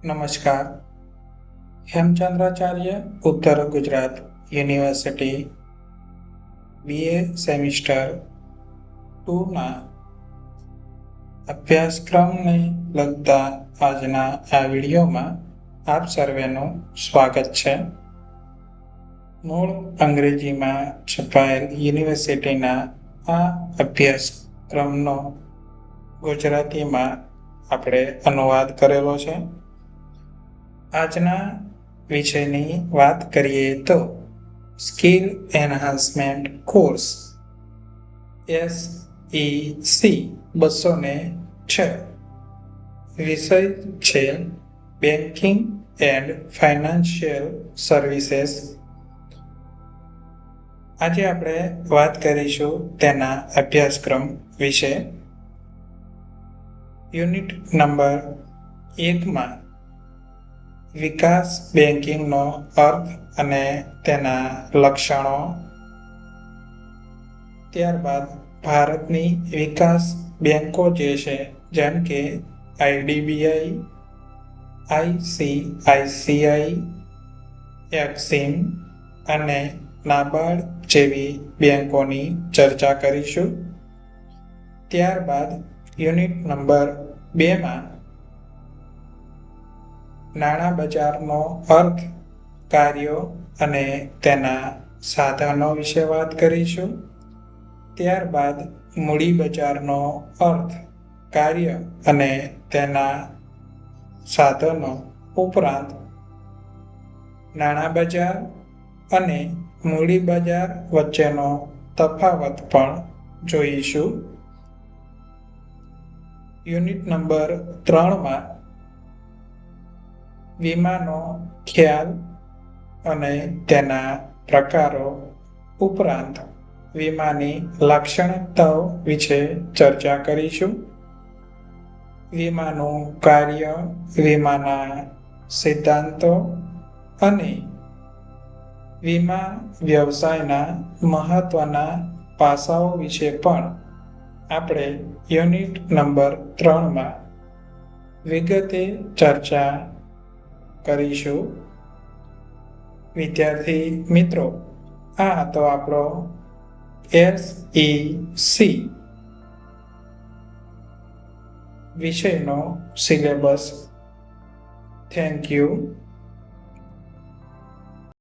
નમસ્કાર. હેમચંદ્રાચાર્ય ઉત્તર Gujarat university BA semester 2ના અભ્યાસક્રમને લગતા આજના આ વિડીયોમાં આપ સર્વેનું સ્વાગત છે. મૂળ અંગ્રેજીમાં છપાયેલ યુનિવર્સિટીના આ અભ્યાસક્રમનો ગુજરાતીમાં આપણે અનુવાદ કરેલો છે. આજના વિષયની વાત કરીએ તો સ્કિલ એન્હાન્સમેન્ટ કોર્સ SEC 206 વિષય છે બેન્કિંગ એન્ડ ફાઇનાન્શિયલ સર્વિસીસ. આજે આપણે વાત કરીશું તેના અભ્યાસક્રમ વિશે. યુનિટ નંબર 1માં વિકાસ બેન્કિંગનો અર્થ અને તેના લક્ષણો, ત્યારબાદ ભારતની વિકાસ બેન્કો જે છે જેમ કે IDBI, ICICI, એક્સિમ અને નાબાર્ડ જેવી બેન્કોની ચર્ચા કરીશું. ત્યારબાદ યુનિટ નંબર 2માં નાણાં બજારનો અર્થ, કાર્યો અને તેના સાધનો વિશે વાત કરીશું. ત્યારબાદ મૂડી બજારનો અર્થ, કાર્ય અને તેના સાધનો ઉપરાંત નાણાં બજાર અને મૂડી બજાર વચ્ચેનો તફાવત પણ જોઈશું. યુનિટ નંબર 3માં વીમાનો ખ્યાલ અને તેના પ્રકારો ઉપરાંત વીમાની લાક્ષણિકતાઓ વિશે ચર્ચા કરીશું. વીમાનું કાર્ય, વીમાના સિદ્ધાંતો અને વીમા વ્યવસાયના મહત્વના પાસાઓ વિશે પણ આપણે યુનિટ નંબર 3માં વિગતે ચર્ચા કરીશું. વિદ્યાર્થી મિત્રો, આ હતો આપણો SEC વિષયનો સિલેબસ. Thank you.